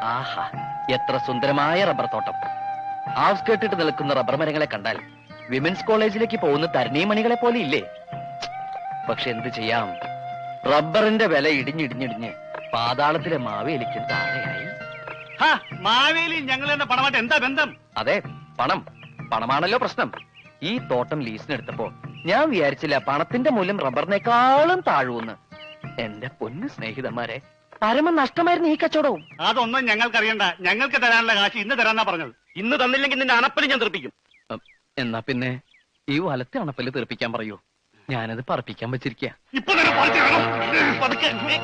ആഹാ, എത്ര സുന്ദരമായ റബ്ബർ തോട്ടം. ഔട്ട്സ്കേർട്ടിട്ട് നിൽക്കുന്ന റബ്ബർ മരങ്ങളെ കണ്ടാൽ വിമൻസ് കോളേജിലേക്ക് പോകുന്ന തരണീമണികളെ പോലെ ഇല്ലേ? പക്ഷെ എന്ത് ചെയ്യാം, റബ്ബറിന്റെ വില ഇടിഞ്ഞിടിഞ്ഞിടിഞ്ഞ് പാതാളത്തിലെ മാവേലിക്കും താഴെയായി. മാവേലി ഞങ്ങൾ തന്നെ പണമായിട്ട് എന്താ ബന്ധം? അതെ, പണം. പണമാണല്ലോ പ്രശ്നം. ഈ തോട്ടം ലീസിനെടുത്തപ്പോ ഞാൻ വിചാരിച്ചില്ല പണത്തിന്റെ മൂല്യം റബ്ബറിനേക്കാളും താഴുവെന്ന്. എന്റെ പൊന്നു സ്നേഹിതന്മാരെ, പരമ നഷ്ടമായിരുന്നു ഈ കച്ചവടവും. അതൊന്നും ഞങ്ങൾക്കറിയണ്ട. ഞങ്ങൾക്ക് തരാനുള്ള കാശ് ഇന്ന് തരാന്നാ പറഞ്ഞത്. ഇന്ന് തന്നില്ലെങ്കിൽ നിന്റെ അണപ്പല് ഞാൻ തെറിപ്പിക്കും. എന്നാ പിന്നെ ഈ വലത്തെ അണപ്പല് തെറിപ്പിക്കാൻ പറയൂ. ഞാനത് പറപ്പിക്കാൻ വെച്ചിരിക്കുക.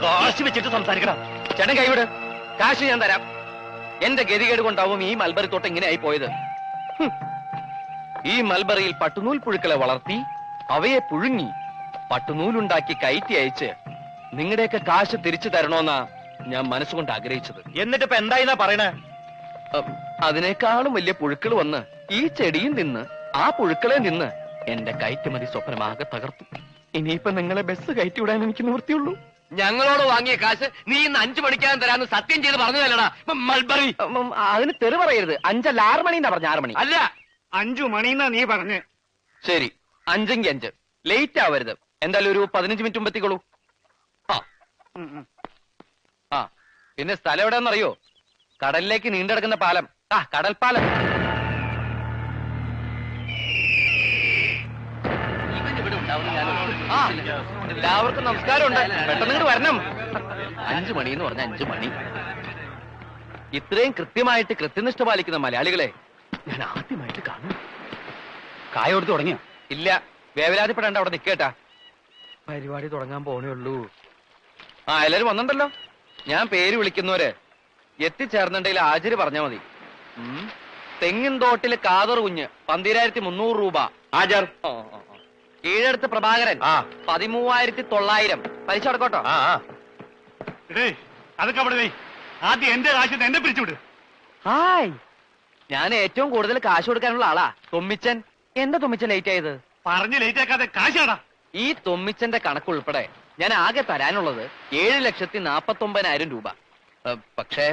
കാശ് വെച്ചിട്ട് സംസാരിക്കണം. ചേട്ടൻ കൈവിട്, കാശ് ഞാൻ തരാം. എന്റെ ഗതികേട് കൊണ്ടാവും ഈ മൽബറി തോട്ടം ഇങ്ങനെ ആയി പോയത്. ഈ മൽബറിയിൽ പട്ടുനൂൽ പുഴുക്കളെ വളർത്തി അവയെ പുഴുങ്ങി പട്ടുനൂലുണ്ടാക്കി കയറ്റി അയച്ച് നിങ്ങളുടെയൊക്കെ കാശ് തിരിച്ചു തരണോന്നാ ഞാൻ മനസ്സുകൊണ്ട് ആഗ്രഹിച്ചത്. എന്നിട്ട് ഇപ്പൊ എന്തായിന്നാ പറയണേ? അതിനേക്കാളും വലിയ പുഴുക്കൾ വന്ന് ഈ ചെടിയിൽ നിന്ന് ആ പുഴുക്കളെ നിന്ന് എന്റെ കയറ്റുമതി സ്വപ്നമാകെ തകർത്തു. ഇനിയിപ്പൊ നിങ്ങളെ ബസ് കയറ്റി വിടാൻ എനിക്ക് നിവൃത്തിയുള്ളൂ. ഞങ്ങളോട് വാങ്ങിയ കാശ് നീ ഇന്ന് 5 മണിക്കാൻ തരാന്ന് സത്യം ചെയ്ത് പറഞ്ഞതല്ലടാ മൽബറി. അതിന് തെറി പറയരുത്. 5 അല്ല 6 മണി എന്നാ പറഞ്ഞ. 6 മണി അല്ല 5 മണിന്നാ നീ പറഞ്ഞ്. ശരി, 5 എങ്കിൽ 5. ലേറ്റ് ആവരുത്. എന്തായാലും ഒരു 15 മിനിറ്റ് മുമ്പെത്തിക്കോളൂ. ആ പിന്നെ സ്ഥലം എവിടെയെന്നറിയോ? കടലിലേക്ക് നീണ്ടെടുക്കുന്ന പാലം. കടൽപ്പാലം. എല്ലാവർക്കും നമസ്കാരമുണ്ട്. പെട്ടെന്ന് ഇങ്ങോട്ട് വരണം. 5 മണി എന്ന് പറഞ്ഞ 5 മണി. ഇത്രയും കൃത്യമായിട്ട് കൃത്യനിഷ്ഠ പാലിക്കുന്ന മലയാളികളെ ഞാൻ ആദ്യമായിട്ട് കാണുന്നു. കായ കൊടുത്ത് തുടങ്ങിയോ? ഇല്ല, വേവലാതിപ്പെടേണ്ട, അവിടെ നിൽക്കേട്ടാ. പരിപാടി തുടങ്ങാൻ പോണേ ഉള്ളൂ. എല്ലാരും വന്നിട്ടുണ്ടല്ലോ. ഞാൻ പേര് വിളിക്കുന്നവര് എത്തിച്ചേർന്നുണ്ടെങ്കിൽ ഹാജര് പറഞ്ഞാ മതി. തെങ്ങിൻ തോട്ടില് കാതർ കുഞ്ഞ് 12,300 രൂപ ഹാജർ. കീഴടുത്ത് പ്രഭാകരൻ 13,900. പലിശ അടക്കോട്ടോ. അതൊക്കെ അവിടെ ആദ്യം എന്റെ കാശ് എന്നെ പിരിച്ചുവിട്. ഹായ്, ഞാൻ ഏറ്റവും കൂടുതൽ കാശ് കൊടുക്കാനുള്ള ആളാ തൊമ്മിച്ചൻ. എന്താ തൊമ്മിച്ചൻ ലേറ്റ് ആയത്? പറഞ്ഞ് ലേറ്റ് ആക്കാതെ കാശാടാ. ഈ തൊമ്മിച്ചന്റെ കണക്കുൾപ്പെടെ ഞാൻ ആകെ തരാനുള്ളത് 7,49,000 രൂപ. പക്ഷേ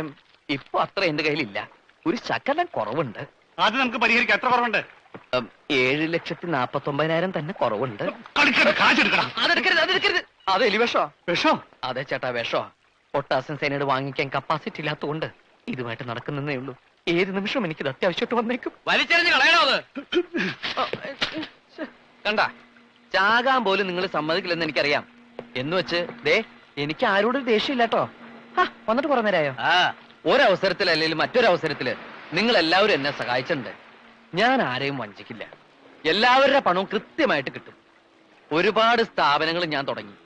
ഇപ്പൊ അത്ര എന്റെ കയ്യിലില്ല. ഒരു ശകലം കുറവുണ്ട്. അത് നമുക്ക് പരിഹരിക്കാം. എത്ര കുറവുണ്ട്? 7,49,000 തന്നെ കുറവുണ്ട്. അതെടുക്കരുത്. അത് എലിവിഷോ? വിഷോ? അതെ ചേട്ടാ, വിഷോ. പൊട്ടാസ്യം സൈനൈഡ് വാങ്ങിക്കാൻ കപ്പാസിറ്റി ഇല്ലാത്തതുകൊണ്ട് ഇതുമായിട്ട് നടക്കുന്നേ ഉള്ളൂ. ഏത് നിമിഷം എനിക്കിത് അത്യാവശ്യമായിട്ട് വന്നേക്കും. വലിച്ചെറിഞ്ഞ് കളയണോ അത്? കണ്ട, ചാകാൻ പോലും നിങ്ങൾ സമ്മതിക്കില്ലെന്ന് എനിക്കറിയാം. എന്ന് വെച്ച് ദേ എനിക്ക് ആരോടും ദേഷ്യമില്ലാട്ടോ. വന്നിട്ട് കുറെ നേരമായോ? ഒരവസരത്തിൽ അല്ലെങ്കിൽ മറ്റൊരവസരത്തില് നിങ്ങൾ എല്ലാവരും എന്നെ സഹായിച്ചിട്ടുണ്ട്. ഞാൻ ആരെയും വഞ്ചിക്കില്ല. എല്ലാവരുടെ പണവും കൃത്യമായിട്ട് കിട്ടും. ഒരുപാട് സ്ഥാപനങ്ങൾ ഞാൻ തുടങ്ങി.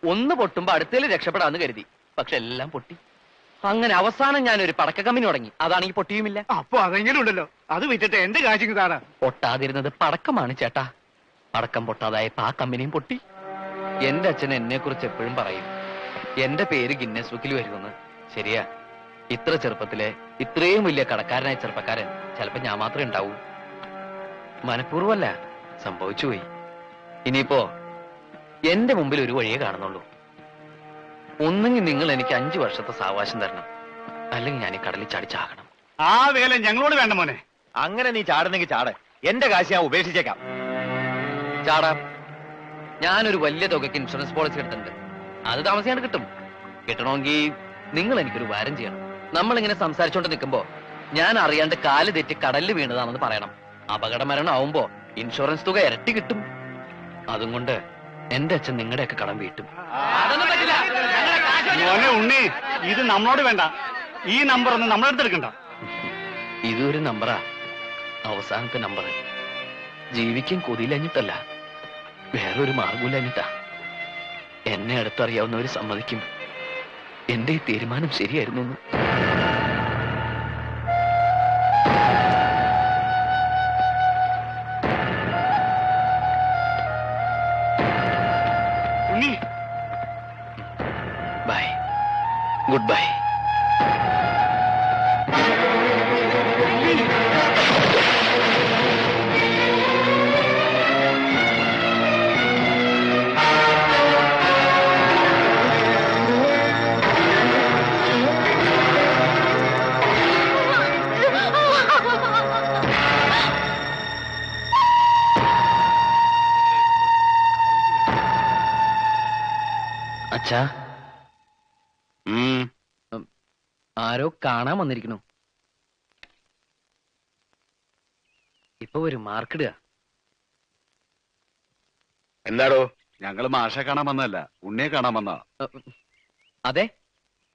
ഒന്ന് പൊട്ടുമ്പോ അടുത്തേല് രക്ഷപ്പെടാന്ന് കരുതി. പക്ഷെ എല്ലാം പൊട്ടി. അങ്ങനെ അവസാനം ഞാൻ ഒരു പടക്ക കമ്പനി തുടങ്ങി. അതാണെങ്കിൽ പൊട്ടിയുമില്ല. അപ്പൊ അതെങ്ങനെ ഉണ്ടല്ലോ. അത് വിറ്റിട്ട് എന്റെ കാശിങ് താടാ. പൊട്ടാതിരുന്നത് പടക്കമാണ് ചേട്ടാ. പടക്കം പൊട്ടാതായപ്പോ ആ കമ്പനിയും പൊട്ടി. എന്റെ അച്ഛൻ എന്നെ കുറിച്ച് എപ്പോഴും പറയും, എന്റെ പേര് ഗിന്നസ് ബുക്കിൽ വരുമെന്ന്. ശരിയാ, ഇത്ര ചെറുപ്പത്തിലെ ഇത്രയും വലിയ കടക്കാരനായ ചെറുപ്പക്കാരൻ ചിലപ്പോ ഞാൻ മാത്രമേ ഉണ്ടാവൂ. മനഃപൂർവ്വമല്ല, സംഭവിച്ചു പോയി. ഇനിയിപ്പോ എന്റെ മുമ്പിൽ ഒരു വഴിയേ കാണുന്നുള്ളൂ. ഒന്നെങ്കിൽ നിങ്ങൾ എനിക്ക് 5 വർഷത്തെ സാവകാശം തരണം, അല്ലെങ്കിൽ ഞാൻ ഈ കടലിൽ ചാടി ചാകണം. ആ വേല ഞങ്ങളോട് വേണ്ട മോനെ. അങ്ങനെ നീ ചാടുന്നെങ്കിൽ ചാട്. എന്റെ കാശ് ഞാൻ ഉപേക്ഷിച്ചേക്കാം. ചാടാം. ഞാനൊരു വലിയ തുകയ്ക്ക് ഇൻഷുറൻസ് പോളിസി എടുത്തിട്ടുണ്ട്. അത് താമസിയാണ്ട് കിട്ടും. കിട്ടണമെങ്കിൽ നിങ്ങൾ എനിക്കൊരു വാരം ചെയ്യണം. നമ്മളിങ്ങനെ സംസാരിച്ചോണ്ട് നിൽക്കുമ്പോ ഞാൻ അറിയാണ്ട് കാല് തെറ്റി കടലിൽ വീണതാണെന്ന് പറയണം. അപകട മരണം ആവുമ്പോ ഇൻഷുറൻസ് തുക ഇരട്ടി കിട്ടും. അതും കൊണ്ട് എന്റെ അച്ഛൻ നിങ്ങളുടെയൊക്കെ കടം വീട്ടും. മോനെ ഉണ്ണി, ഇത് നമ്മളോട് വേണ്ട. ഈ നമ്പർ ഒന്നും നമ്മളെടുത്തെടുക്കണ്ട. ഇതൊരു നമ്പറാ, അവസാനത്തെ നമ്പർ. ജീവിക്കാൻ കൊതിയിലഞ്ഞിട്ടല്ല, വേറൊരു മാർഗമില്ലഞ്ഞിട്ടാ. എന്നെ അടുത്തറിയാവുന്നവര് സമ്മതിക്കും എന്റെ ഈ തീരുമാനം ശരിയായിരുന്നു. ഉണ്ണി, ബൈ, ഗുഡ് ബൈ. അച്ഛാ, ആരോ കാണാൻ വന്നിരിക്കണു. ഇപ്പൊ ഒരു മാർക്കിടുക. എന്താടോ? ഞങ്ങള് മാഷെ കാണാൻ വന്നതല്ല, ഉണ്ണിയെ കാണാൻ വന്നതാ. അതെ,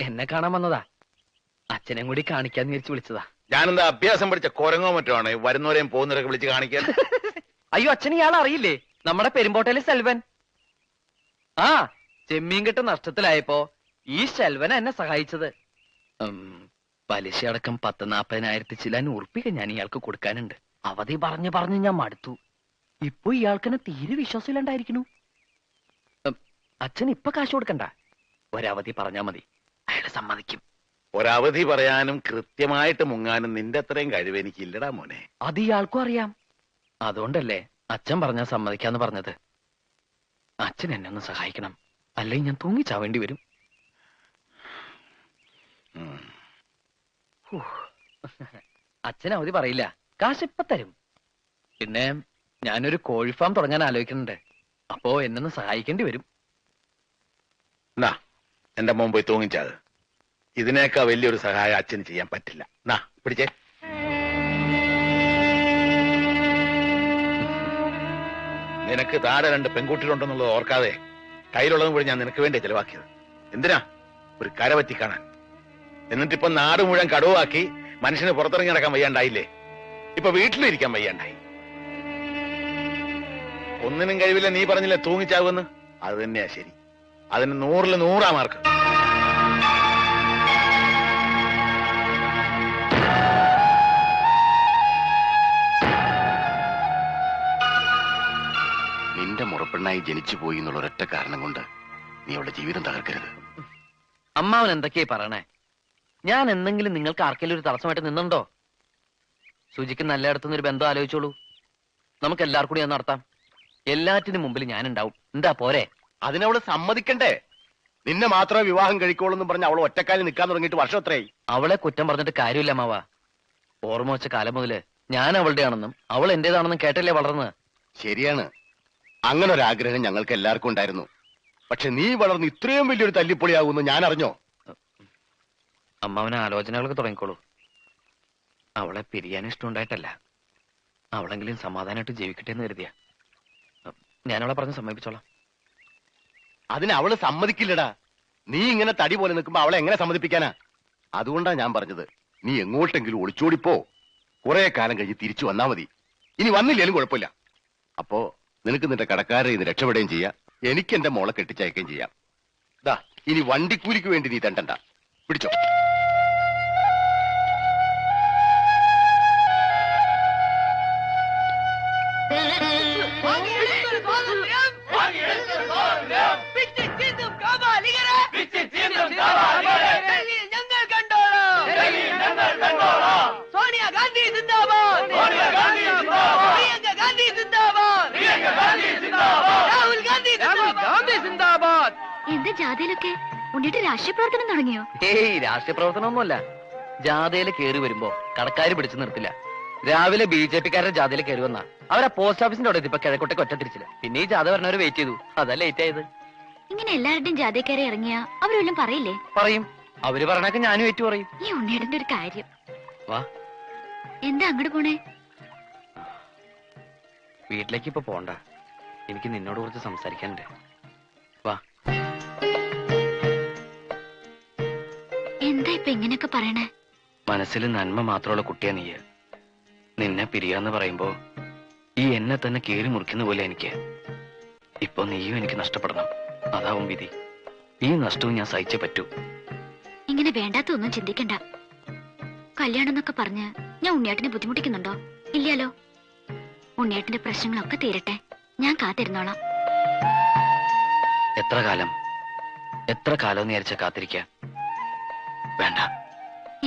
എന്നെ കാണാൻ വന്നതാ. അച്ഛനെ കൂടി കാണിക്കാന്ന് വിചാരിച്ചു വിളിച്ചതാ. ഞാനെന്താ അഭ്യാസം പഠിച്ച കുരങ്ങോ മറ്റോ ആണ് വരുന്നവരെയും പോകുന്നവരൊക്കെ വിളിച്ച് കാണിക്കാൻ? അയ്യോ, അച്ഛൻ ഇയാൾ അറിയില്ലേ? നമ്മുടെ പെരുമ്പോട്ടയിലെ സെൽവൻ. ആ, ചെമ്മീൻ കെട്ട് നഷ്ടത്തിലായപ്പോ ഈ സെൽവൻ എന്നെ സഹായിച്ചത്. പലിശ അടക്കം 10,40,000 ചില ഉറുപ്പിക ഞാൻ ഇയാൾക്ക് കൊടുക്കാനുണ്ട്. അവധി പറഞ്ഞ് ഞാൻ മടുത്തു. ഇപ്പൊ ഇയാൾക്കെന്നെ തീരെ വിശ്വാസമില്ലാണ്ടായിരിക്കണു. അച്ഛൻ ഇപ്പൊ കാശ് കൊടുക്കണ്ട, ഒരവധി പറഞ്ഞാ മതി, അയാൾ സമ്മതിക്കും. ഒരവധി പറയാനും കൃത്യമായിട്ട് മുങ്ങാനും നിന്റെ അത്രയും കഴിവ് എനിക്കില്ലടാ മോനെ. അത് ഇയാൾക്കും അറിയാം. അതുകൊണ്ടല്ലേ അച്ഛൻ പറഞ്ഞാ സമ്മതിക്കാന്ന് പറഞ്ഞത്. അച്ഛൻ എന്നെ ഒന്ന് സഹായിക്കണം, അല്ലെങ്കിൽ ഞാൻ തൂങ്ങിച്ചാവേണ്ടി വരും. അച്ഛൻ അവധി പറയില്ല, കാശ് ഇപ്പൊ തരും. പിന്നെ ഞാനൊരു കോഴി ഫാം തുടങ്ങാൻ ആലോചിക്കുന്നുണ്ട്. അപ്പോ എന്നൊന്ന് സഹായിക്കേണ്ടി വരും. നാ എന്റെ മോൻ പോയി തൂങ്ങിച്ചാത്. ഇതിനേക്കാ വലിയൊരു സഹായം അച്ഛന് ചെയ്യാൻ പറ്റില്ല. നാ പിടിച്ചേ. നിനക്ക് താഴെ 2 പെൺകുട്ടികളുണ്ടെന്നുള്ളത് ഓർക്കാതെ കയ്യിലുള്ളതും കൂടി ഞാൻ നിനക്ക് വേണ്ടി ചെലവാക്കിയത്. എന്തിനാ? ഒരു കരപറ്റി കാണാൻ. എന്നിട്ടിപ്പൊ നാട് മുഴുവൻ കടുവാക്കി മനുഷ്യന് പുറത്തിറങ്ങി നടക്കാൻ വയ്യാണ്ടായില്ലേ? ഇപ്പൊ വീട്ടിലിരിക്കാൻ വയ്യാണ്ടായി. ഒന്നിനും കഴിവില്ല നീ പറഞ്ഞില്ലേ തൂങ്ങിച്ചാവുമെന്ന്? അത് തന്നെയാ ശരി. അതിന് 100-ൽ 100 മാർക്ക്. നിന്റെ മുറപ്പെണ്ണായി ജനിച്ചു പോയി എന്നുള്ള ഒരൊറ്റ കാരണം കൊണ്ട് നീ അവളുടെ ജീവിതം തകർക്കരുത്. അമ്മാവൻ എന്തൊക്കെയാ പറയണേ? ഞാൻ എന്തെങ്കിലും നിങ്ങൾക്ക് ആർക്കെങ്കിലും ഒരു തടസ്സമായിട്ട് നിന്നുണ്ടോ? സുജിക്ക് നല്ലയിടത്തുനിന്ന് ഒരു ബന്ധം ആലോചിച്ചോളൂ. നമുക്ക് എല്ലാവർക്കും കൂടി അത് നടത്താം. എല്ലാറ്റിനും മുമ്പിൽ ഞാനുണ്ടാവും. എന്താ പോരെ? അതിനവള് സമ്മതിക്കണ്ടേ? നിന്നെ മാത്രമേ വിവാഹം കഴിക്കോളൂ എന്ന് പറഞ്ഞ് അവൾ ഒറ്റക്കാലിൽ നിൽക്കാൻ തുടങ്ങിയിട്ട് വർഷം എത്രയായി? അവളെ കുറ്റം പറഞ്ഞിട്ട് കാര്യമില്ല അമ്മാവ. ഓർമ്മ വെച്ച കാലം മുതല് ഞാൻ അവളുടെ ആണെന്നും അവൾ എന്റേതാണെന്നും കേട്ടല്ലേ വളർന്ന്. ശരിയാണ്, അങ്ങനെ ഒരു ആഗ്രഹം ഞങ്ങൾക്ക് എല്ലാവർക്കും ഉണ്ടായിരുന്നു. പക്ഷെ നീ വളർന്ന് ഇത്രയും വലിയൊരു തല്ലിപ്പൊളിയാകുമെന്ന് ഞാൻ അറിഞ്ഞോ? അമ്മാവന് ആലോചനകളൊക്കെ തുടങ്ങിക്കോളൂ. അവളെ പിരിയാൻ ഇഷ്ടമുണ്ടായിട്ടല്ല, അവളെങ്കിലും സമാധാനമായിട്ട് ജീവിക്കട്ടെ എന്ന് കരുതിയ. ഞാനവളെ പറഞ്ഞ് സമ്മതിപ്പിച്ചോളാം. അതിന് അവള് സമ്മതിക്കില്ലടാ. നീ ഇങ്ങനെ തടി പോലെ നിൽക്കുമ്പോ അവളെ എങ്ങനെ സമ്മതിപ്പിക്കാനാ? അതുകൊണ്ടാ ഞാൻ പറഞ്ഞത്, നീ എങ്ങോട്ടെങ്കിലും ഒളിച്ചോടിപ്പോ. കുറെ കാലം കഴിഞ്ഞ് തിരിച്ചു വന്നാ മതി. ഇനി വന്നില്ലേലും കുഴപ്പമില്ല. അപ്പോ നിനക്ക് നിന്റെ കടക്കാരെ ഇന്ന് രക്ഷപ്പെടുകയും ചെയ്യാം, എനിക്ക് എന്റെ മോളെ കെട്ടിച്ചയക്കുകയും ചെയ്യാം. ദാ ഇനി വണ്ടിക്കൂലിക്ക് വേണ്ടി നീ തണ്ടണ്ട. പിടിച്ചോ. എന്താ ജാഥയിലൊക്കെ ഉണ്ണിട്ട് രാഷ്ട്രീയ പ്രവർത്തനം തുടങ്ങിയോ? ഏയ്, രാഷ്ട്രീയ പ്രവർത്തനമൊന്നുമല്ല. ജാഥയില് കയറി വരുമ്പോ കടക്കാര് പിടിച്ചു നിർത്തില്ല. രാവിലെ BJP-ക്കാരുടെ ജാഥയിൽ കയറി വന്നാ അവരാ പോസ്റ്റ് ഓഫീസിന്റെ അവിടെ എത്തിയപ്പോ കിഴക്കോട്ടേക്ക് ഒറ്റ തിരിച്ചില്ല. പിന്നെ ഈ ജാഥ പറഞ്ഞവര് വെയിറ്റ് ചെയ്തു. അതാ ലേറ്റ് ആയത്. ഇങ്ങനെ എല്ലാവരുടെയും ജാഥക്കാരെ ഇറങ്ങിയാ അവരെല്ലാം പറയില്ലേ? പറയും. അവര് പറഞ്ഞൊക്കെ ഞാനും ഏറ്റു പറയും. ഈ ഉണ്ണിയേടന്റെ ഒരു കാര്യം. വാ, എന്താ അങ്ങോട്ട് പോണേ? വീട്ടിലേക്ക് ഇപ്പൊ പോണ്ട. എനിക്ക് നിന്നോട് കുറച്ച് സംസാരിക്കാനുണ്ട്. വാ. എന്താ ഇപ്പൊ ഇങ്ങനെയൊക്കെ പറയണേ? മനസ്സിൽ നന്മ മാത്രമുള്ള കുട്ടിയാ നീ. നിന്നെ പിരിയാന്ന് പറയുമ്പോ ഈ എന്നെ തന്നെ കീറി മുറിക്കുന്ന പോലെ എനിക്ക്. ഇപ്പൊ നീയും എനിക്ക് നഷ്ടപ്പെടണം. അതാവും വിധി. ഈ നഷ്ടവും ഞാൻ സഹിച്ചേ പറ്റൂ. ഇങ്ങനെ വേണ്ടാത്തൊന്നും ചിന്തിക്കണ്ട. കല്യാണം എന്നൊക്കെ പറഞ്ഞ് ഞാൻ ഉണ്ണിയേട്ടനെ ബുദ്ധിമുട്ടിക്കുന്നുണ്ടോ? ഇല്ലല്ലോ. ഉണ്ണിയേട്ടന്റെ പ്രശ്നങ്ങളൊക്കെ തീരട്ടെ, ഞാൻ കാത്തിരുന്നോളാം. എത്ര കാലം എന്ന് വിചാരിച്ച കാത്തിരിക്ക? വേണ്ട.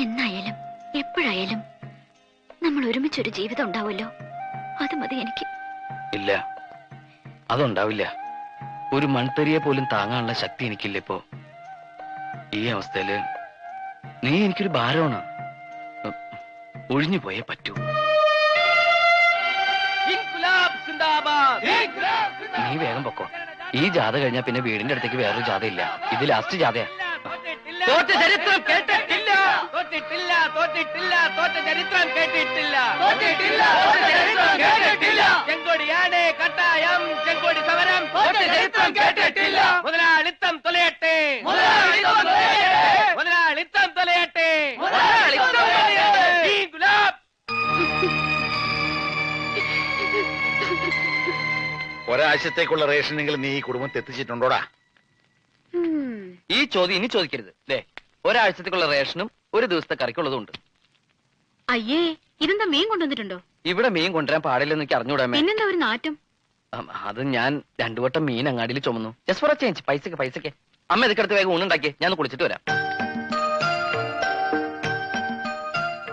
എന്നായാലും എപ്പോഴായാലും നമ്മൾ ഒരുമിച്ചൊരു ജീവിതം ഉണ്ടാവുമല്ലോ, അത് മതി എനിക്ക്. ഇല്ല, അതുണ്ടാവില്ല. ഒരു മൺതരിയെ പോലും താങ്ങാനുള്ള ശക്തി എനിക്കില്ല ഇപ്പോ. ഈ അവസ്ഥയില് നീ എനിക്കൊരു ഭാരമാണ്. ഒഴിഞ്ഞു പോയേ പറ്റൂ. നീ വേഗം പൊക്കോ. ഈ ജാഥ കഴിഞ്ഞാൽ പിന്നെ വീടിന്റെ അടുത്തേക്ക് വേറൊരു ജാഥ ഇല്ല. ഇത് ലാസ്റ്റ് ജാഥയാ. തോറ്റ ചരിത്രം കേട്ടിട്ടില്ല, തോറ്റിട്ടില്ല, തോറ്റിട്ടില്ല, തോറ്റ ചരിത്രം കേട്ടിട്ടില്ല, തോറ്റിട്ടില്ല, തോറ്റ ചരിത്രം കേട്ടിട്ടില്ല. ചെങ്കൊടിയാണ് കട്ടായം, ചെങ്കൊടി സമരം, തോറ്റ ചരിത്രം കേട്ടിട്ടില്ല. മുതലാളിത്തം തൊലയട്ടെ, മുതലാളിത്തം തൊലയട്ടെ, മുതലാളിത്തം തൊലയട്ടെ, മുതലാളിത്തം തൊലയട്ടെ. ഈ ഗുലാബ് ഒരാഴ്ചത്തേക്കുള്ള റേഷനെങ്കിലും നീ ഈ കുടുംബത്തെ എത്തിച്ചിട്ടുണ്ടോടാ? ഈ ചോദ്യം ഇനി ചോദിക്കരുത്. ദേ, ഒരാഴ്ചത്തേക്കുള്ള റേഷനും ഒരു ദിവസത്തെ കറിക്കുള്ളതും ഉണ്ട്. അയ്യേ, ഇതെന്താ മീൻ കൊണ്ടുവന്നിട്ടുണ്ടോ? ഇവിടെ മീൻ കൊണ്ടുവരാൻ പാടില്ലെന്ന് എനിക്ക് അറിഞ്ഞൂടാമേ. പിന്നെന്താ ഒരു നാറ്റം? അത് ഞാൻ 2 വട്ടം മീൻ അങ്ങാടിയിൽ ചുമന്നു. Just for A change. പൈസക്ക്. അമ്മ ഇതൊക്കെ വേഗം ഊണുണ്ടാക്കിയേ, ഞാൻ കുളിച്ചിട്ട് വരാം.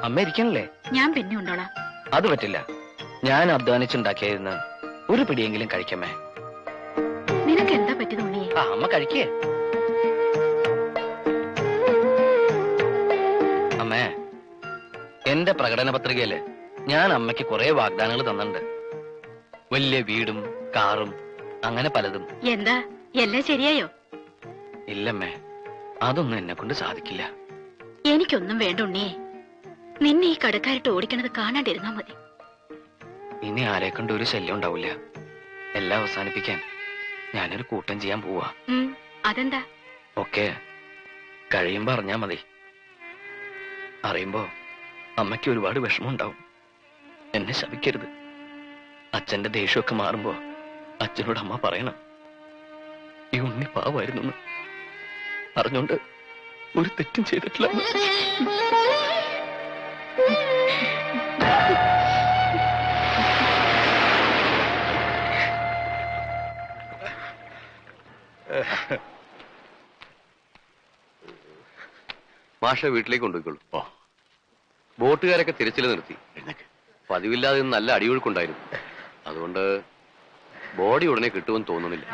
അമ്മ ഇരിക്കണല്ലേ? ഞാൻ പിന്നെ ഉണ്ടോളാം. അത് പറ്റില്ല. ഞാൻ അധ്വാനിച്ചുണ്ടാക്കിയായിരുന്നു ഒരു പിടിയെങ്കിലും കഴിക്കമേ. നിനക്ക് എന്താ പറ്റിയത് ഉണ്ണിയെ? അമ്മ കഴിക്കേ. അമ്മേ, എന്റെ പ്രകടന പത്രികയില് ഞാൻ അമ്മയ്ക്ക് കുറെ വാഗ്ദാനങ്ങൾ തന്നിട്ടുണ്ട്. വലിയ വീടും കാറും അങ്ങനെ പലതും. എന്താ എല്ലാം ശരിയായോ? ഇല്ലമ്മേ, അതൊന്നും എന്നെ കൊണ്ട് സാധിക്കില്ല. എനിക്കൊന്നും വേണ്ട ഉണ്ണിയെ. നിന്നെ ഈ കടക്കാരിട്ട് ഓടിക്കണത് കാണാണ്ടിരുന്നാ മതി. ഇനി ആരെ കൊണ്ട് ഒരു ശല്യം ഉണ്ടാവില്ല. എല്ലാം അവസാനിപ്പിക്കാൻ ഞാനൊരു കൂട്ടം ചെയ്യാൻ പോവാ. അതെന്താ? ഒക്കെ കഴിയുമ്പോ അറിഞ്ഞാ മതി. അറിയുമ്പോ അമ്മയ്ക്ക് ഒരുപാട് വിഷമം ഉണ്ടാവും. എന്നെ ശപിക്കരുത്. അച്ഛന്റെ ദേഷ്യമൊക്കെ മാറുമ്പോ അച്ഛനോട് അമ്മ പറയണം, ഈ ഉണ്ണി പാവായിരുന്നു. അറിഞ്ഞോണ്ട് ഒരു തെറ്റും ചെയ്തിട്ടില്ല. മാഷ വീട്ടിലേക്ക് കൊണ്ടുപോയിക്കോളൂ. ബോട്ടുകാരൊക്കെ തിരച്ചിൽ നിർത്തി. പതിവില്ലാതെ നല്ല അടിയൊഴുക്കുണ്ടായിരുന്നു. അതുകൊണ്ട് ബോഡി ഉടനെ കിട്ടുമെന്ന് തോന്നുന്നില്ല.